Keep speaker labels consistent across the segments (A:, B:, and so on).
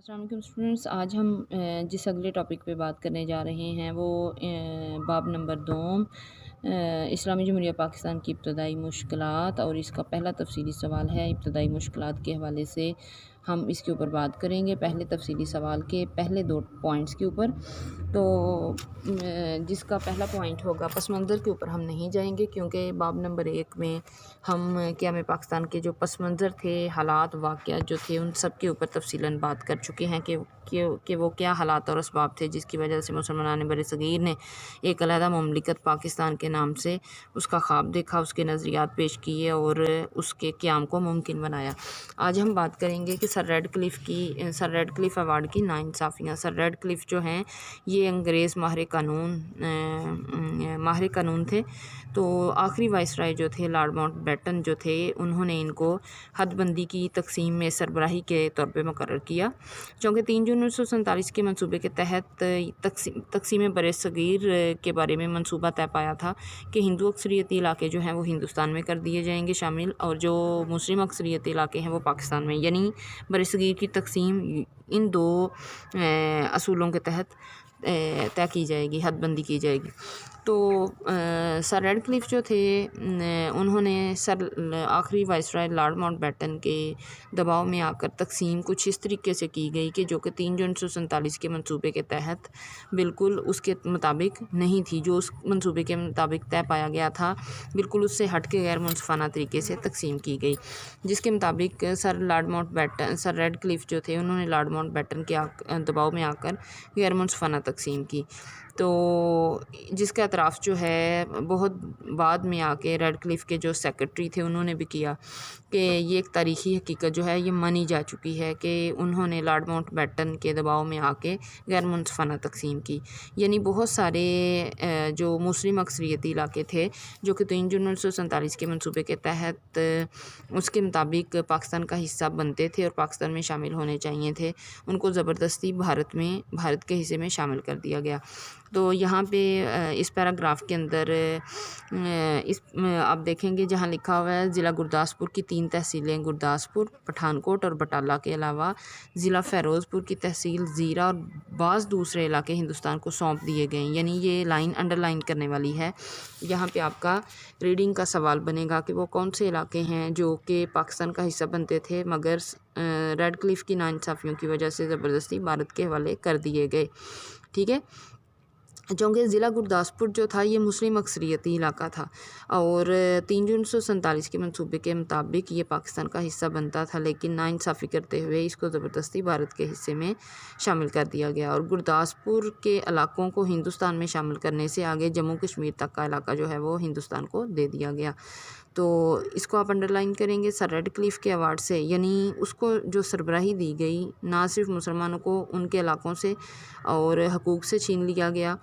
A: السلام علیکم اسٹوڈنٹس، آج ہم جس اگلے ٹاپک پہ بات کرنے جا رہے ہیں وہ باب نمبر 2 اسلامی جمہوریہ پاکستان کی ابتدائی مشکلات، اور اس کا پہلا تفصیلی سوال ہے ابتدائی مشکلات کے حوالے سے ہم اس کے اوپر بات کریں گے، پہلے تفصیلی سوال کے پہلے 2 پوائنٹس کے اوپر۔ تو جس کا پہلا پوائنٹ ہوگا پس منظر کے اوپر ہم نہیں جائیں گے، کیونکہ باب نمبر 1 میں ہم قیام پاکستان کے جو پس منظر تھے، حالات، واقعات جو تھے، ان سب کے اوپر تفصیلاً بات کر چکے ہیں کہ وہ کیا حالات اور اسباب تھے جس کی وجہ سے مسلمان بر صغیر نے ایک علیحدہ مملکت پاکستان کے نام سے اس کا خواب دیکھا، اس کے نظریات پیش کیے اور اس کے قیام کو ممکن بنایا۔ آج ہم بات کریں گے کہ سر ریڈ کلف ایوارڈ کی ناانصافیاں۔ سر ریڈ کلف جو ہیں یہ انگریز ماہر قانون تھے، تو آخری وائسرائے جو تھے لارڈ ماؤنٹ بیٹن جو تھے، انہوں نے ان کو حد بندی کی تقسیم میں سربراہی کے طور پہ مقرر کیا، چونکہ 3 جون 1947 کے منصوبے کے تحت تقسیم بر صغیر کے بارے میں منصوبہ طے پایا تھا کہ ہندو اکثریتی علاقے جو ہیں وہ ہندوستان میں کر دیے جائیں گے شامل، اور جو مسلم اکثریتی علاقے ہیں وہ پاکستان میں، یعنی بر صغیر کی تقسیم ان 2 اصولوں کے تحت طے کی جائے گی، حد بندی کی جائے گی۔ تو سر ریڈ کلف جو تھے انہوں نے آخری وائسرائے لارڈ ماؤنٹ بیٹن کے دباؤ میں آ کر تقسیم کچھ اس طریقے سے کی گئی کہ جو کہ 3 جون 1947 کے منصوبے کے تحت بالکل اس کے مطابق نہیں تھی، جو اس منصوبے کے مطابق طے پایا گیا تھا بالکل اس سے ہٹ کے غیر منصفانہ طریقے سے تقسیم کی گئی، جس کے مطابق سر ریڈ کلف جو تھے انہوں نے لارڈ ماؤنٹ بیٹن کے دباؤ میں آ کر غیر منصفانہ تقسیم کی، تو جس کا اعتراف جو ہے بہت بعد میں آ کے ریڈ کلف کے جو سیکرٹری تھے انہوں نے بھی کیا کہ یہ ایک تاریخی حقیقت جو ہے یہ مانی جا چکی ہے کہ انہوں نے لارڈ ماؤنٹ بیٹن کے دباؤ میں آ کے غیر منصفانہ تقسیم کی، یعنی بہت سارے جو مسلم اکثریتی علاقے تھے جو کہ 3 جون 1947 کے منصوبے کے تحت اس کے مطابق پاکستان کا حصہ بنتے تھے اور پاکستان میں شامل ہونے چاہیے تھے، ان کو زبردستی بھارت کے حصے میں شامل کر دیا گیا۔ تو یہاں پہ اس پیراگراف کے اندر آپ دیکھیں گے جہاں لکھا ہوا ہے ضلع گرداسپور کی 3 تحصیلیں گرداسپور، پٹھان کوٹ اور بٹالہ کے علاوہ ضلع فیروز پور کی تحصیل زیرہ اور بعض دوسرے علاقے ہندوستان کو سونپ دیے گئے ہیں، یعنی یہ لائن انڈر لائن کرنے والی ہے۔ یہاں پہ آپ کا ریڈنگ کا سوال بنے گا کہ وہ کون سے علاقے ہیں جو کہ پاکستان کا حصہ بنتے تھے مگر ریڈ کلف کی ناانصافیوں کی وجہ سے زبردستی بھارت کے حوالے کر دیے گئے، ٹھیک ہے۔ چونکہ ضلع گرداسپور جو تھا یہ مسلم اکثریتی علاقہ تھا اور 3 جون 1947 کے منصوبے کے مطابق یہ پاکستان کا حصہ بنتا تھا، لیکن ناانصافی کرتے ہوئے اس کو زبردستی بھارت کے حصے میں شامل کر دیا گیا، اور گرداسپور کے علاقوں کو ہندوستان میں شامل کرنے سے آگے جموں کشمیر تک کا علاقہ جو ہے وہ ہندوستان کو دے دیا گیا۔ تو اس کو آپ انڈر لائن کریں گے، سر ریڈ کلف کے ایوارڈ سے یعنی اس کو جو سربراہی دی گئی نہ صرف مسلمانوں کو ان کے علاقوں سے اور حقوق سے چھین لیا گیا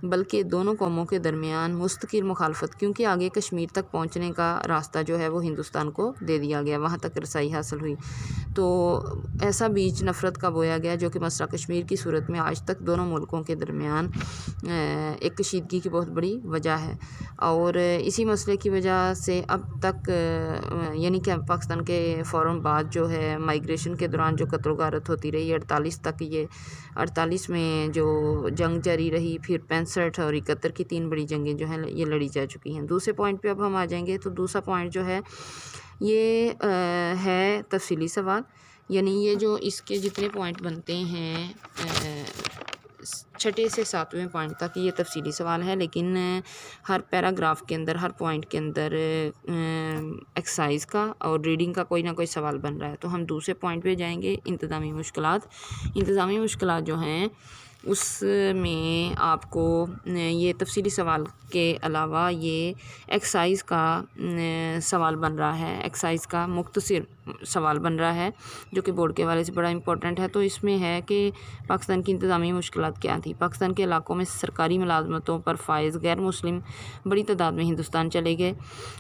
A: بلکہ دونوں قوموں کے درمیان مستقل مخالفت، کیونکہ آگے کشمیر تک پہنچنے کا راستہ جو ہے وہ ہندوستان کو دے دیا گیا، وہاں تک رسائی حاصل ہوئی، تو ایسا بیج نفرت کا بویا گیا جو کہ مسئلہ کشمیر کی صورت میں آج تک دونوں ملکوں کے درمیان ایک کشیدگی کی بہت بڑی وجہ ہے، اور اسی مسئلے کی وجہ سے اب تک یعنی کہ پاکستان کے فوراً بعد جو ہے مائیگریشن کے دوران جو قتل و غارت ہوتی رہی 48 تک، یہ 48 میں جو جنگ جاری رہی، پھر 65 اور 71 کی 3 بڑی جنگیں جو ہیں یہ لڑی جا چکی ہیں۔ دوسرے پوائنٹ پہ اب ہم آ جائیں گے، تو دوسرا پوائنٹ جو ہے یہ ہے تفصیلی سوال، یعنی یہ جو اس کے جتنے پوائنٹ بنتے ہیں 6 سے 7ویں پوائنٹ تک یہ تفصیلی سوال ہے، لیکن ہر پیراگراف کے اندر ہر پوائنٹ کے اندر ایکسرسائز کا اور ریڈنگ کا کوئی نہ کوئی سوال بن رہا ہے۔ تو ہم دوسرے پوائنٹ پہ جائیں گے، انتظامی مشکلات جو ہیں اس میں آپ کو یہ تفصیلی سوال کے علاوہ یہ ایکسرسائز کا سوال بن رہا ہے، ایکسرسائز کا مختصر سوال بن رہا ہے جو کہ بورڈ کے حوالے سے بڑا امپورٹنٹ ہے۔ تو اس میں ہے کہ پاکستان کی انتظامی مشکلات کیا تھی۔ پاکستان کے علاقوں میں سرکاری ملازمتوں پر فائز غیر مسلم بڑی تعداد میں ہندوستان چلے گئے۔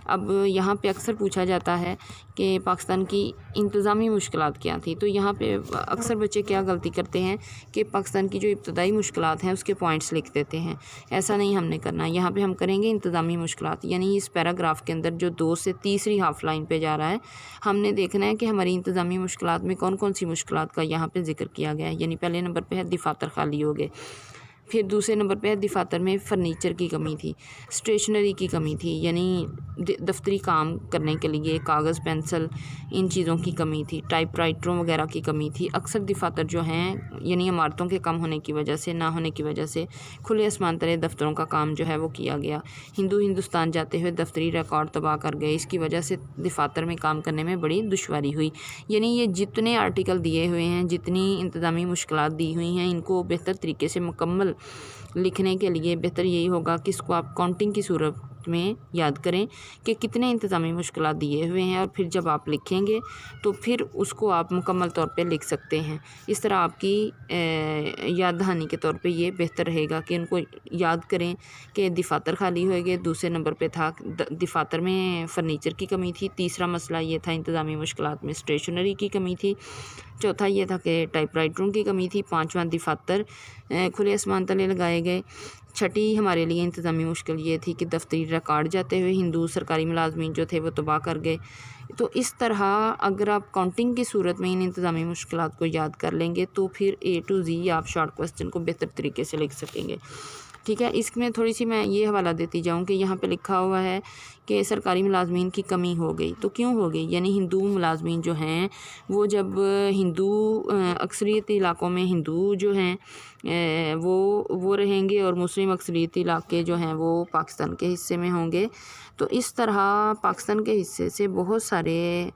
A: اب یہاں پہ اکثر پوچھا جاتا ہے کہ پاکستان کی انتظامی مشکلات کیا تھی، تو یہاں پہ اکثر بچے کیا غلطی کرتے ہیں کہ پاکستان کی جو ابتدائی مشکلات ہیں اس کے پوائنٹس لکھ دیتے ہیں، ایسا نہیں ہم نے کرنا، یہاں پہ ہم کریں گے انتظامی مشکلات، یعنی اس پیراگراف کے اندر جو 2 سے تیسری ہاف لائن پہ جا رہا ہے ہم نے دیکھنا دیکھنا ہے کہ ہماری انتظامی مشکلات میں کون کون سی مشکلات کا یہاں پہ ذکر کیا گیا ہے. یعنی پہلے نمبر پہ ہے دفاتر خالی ہو گئے. پھر دوسرے نمبر پہ دفاتر میں فرنیچر کی کمی تھی، اسٹیشنری کی کمی تھی، یعنی دفتری کام کرنے کے لیے کاغذ، پینسل، ان چیزوں کی کمی تھی، ٹائپ رائٹروں وغیرہ کی کمی تھی. اکثر دفاتر جو ہیں یعنی عمارتوں کے کم ہونے کی وجہ سے، نہ ہونے کی وجہ سے کھلے آسمان تلے دفتروں کا کام جو ہے وہ کیا گیا. ہندوستان جاتے ہوئے دفتری ریکارڈ تباہ کر گئے. اس کی وجہ سے دفاتر میں کام کرنے میں بڑی دشواری ہوئی. یعنی یہ جتنے آرٹیکل دیے ہوئے ہیں، جتنی انتظامی مشکلات دی ہوئی ہیں، ان کو بہتر طریقے سے مکمل لکھنے کے لیے بہتر یہی ہوگا کہ اس کو آپ کاؤنٹنگ کی صورت میں یاد کریں کہ کتنے انتظامی مشکلات دیے ہوئے ہیں، اور پھر جب آپ لکھیں گے تو پھر اس کو آپ مکمل طور پہ لکھ سکتے ہیں. اس طرح آپ کی یاد دہانی کے طور پہ یہ بہتر رہے گا کہ ان کو یاد کریں کہ دفاتر خالی ہوئے گئے. دوسرے نمبر پہ تھا دفاتر میں فرنیچر کی کمی تھی. تیسرا مسئلہ یہ تھا انتظامی مشکلات میں اسٹیشنری کی کمی تھی. چوتھا یہ تھا کہ ٹائپ رائٹروں کی کمی تھی. پانچواں دفاتر کھلے آسمان تلے لگائے گئے. چھٹی ہمارے لیے انتظامی مشکل یہ تھی کہ دفتری ریکارڈ جاتے ہوئے ہندو سرکاری ملازمین جو تھے وہ تباہ کر گئے. تو اس طرح اگر آپ کاؤنٹنگ کی صورت میں ان انتظامی مشکلات کو یاد کر لیں گے تو پھر A to Z آپ شارٹ کوسچن کو بہتر طریقے سے لکھ سکیں گے. ٹھیک ہے. اس میں تھوڑی سی میں یہ حوالہ دیتی جاؤں کہ یہاں پہ لکھا ہوا ہے کہ سرکاری ملازمین کی کمی ہو گئی. تو کیوں ہو گئی؟ یعنی ہندو ملازمین جو ہیں وہ جب ہندو اکثریتی علاقوں میں ہندو جو ہیں وہ رہیں گے اور مسلم اکثریتی علاقے جو ہیں وہ پاکستان کے حصے میں ہوں گے. تو اس طرح پاکستان کے حصے سے بہت سارے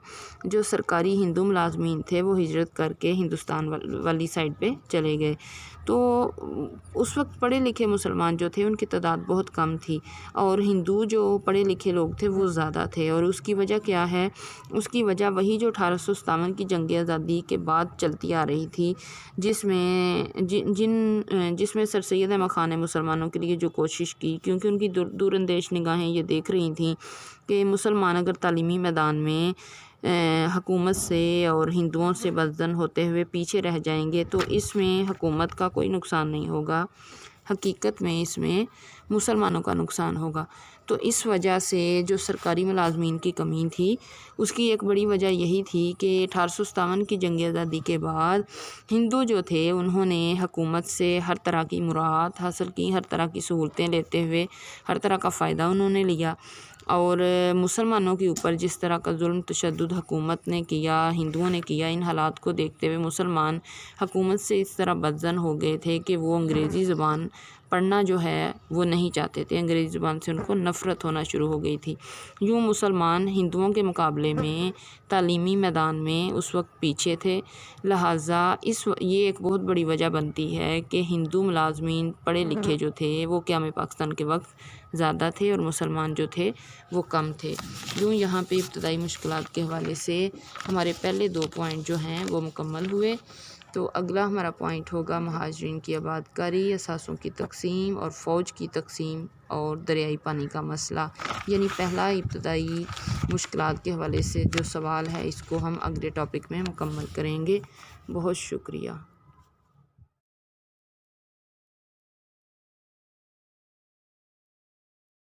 A: جو سرکاری ہندو ملازمین تھے وہ ہجرت کر کے ہندوستان والی سائڈ پہ چلے گئے. تو اس وقت پڑھے لکھے مسلمان جو تھے ان کی تعداد بہت کم تھی، اور ہندو جو پڑھے لکھے لوگ تھے وہ زیادہ تھے. اور اس کی وجہ کیا ہے؟ اس کی وجہ وہی جو 1857 کی جنگ آزادی کے بعد چلتی آ رہی تھی، جس میں سر سید احمد خان نے مسلمانوں کے لیے جو کوشش کی، کیونکہ ان کی دور اندیش نگاہیں یہ دیکھ رہی تھیں کہ مسلمان اگر تعلیمی میدان میں حکومت سے اور ہندوؤں سے بدزن ہوتے ہوئے پیچھے رہ جائیں گے تو اس میں حکومت کا کوئی نقصان نہیں ہوگا، حقیقت میں اس میں مسلمانوں کا نقصان ہوگا. تو اس وجہ سے جو سرکاری ملازمین کی کمی تھی اس کی ایک بڑی وجہ یہی تھی کہ 1857 کی جنگ آزادی کے بعد ہندو جو تھے انہوں نے حکومت سے ہر طرح کی مراعات حاصل کی، ہر طرح کی سہولتیں لیتے ہوئے ہر طرح کا فائدہ انہوں نے لیا. اور مسلمانوں کے اوپر جس طرح کا ظلم تشدد حکومت نے کیا، ہندوؤں نے کیا، ان حالات کو دیکھتے ہوئے مسلمان حکومت سے اس طرح بدزن ہو گئے تھے کہ وہ انگریزی زبان پڑھنا جو ہے وہ نہیں چاہتے تھے. انگریزی زبان سے ان کو نفرت ہونا شروع ہو گئی تھی. یوں مسلمان ہندوؤں کے مقابلے میں تعلیمی میدان میں اس وقت پیچھے تھے. لہٰذا یہ ایک بہت بڑی وجہ بنتی ہے کہ ہندو ملازمین پڑھے لکھے جو تھے وہ قیام پاکستان کے وقت زیادہ تھے اور مسلمان جو تھے وہ کم تھے. یوں یہاں پہ ابتدائی مشکلات کے حوالے سے ہمارے پہلے 2 پوائنٹ جو ہیں وہ مکمل ہوئے. تو اگلا ہمارا پوائنٹ ہوگا مہاجرین کی آباد کاری، اثاثوں کی تقسیم اور فوج کی تقسیم اور دریائی پانی کا مسئلہ. یعنی پہلا ابتدائی مشکلات کے حوالے سے جو سوال ہے اس کو ہم اگلے ٹاپک میں مکمل کریں گے. بہت شکریہ.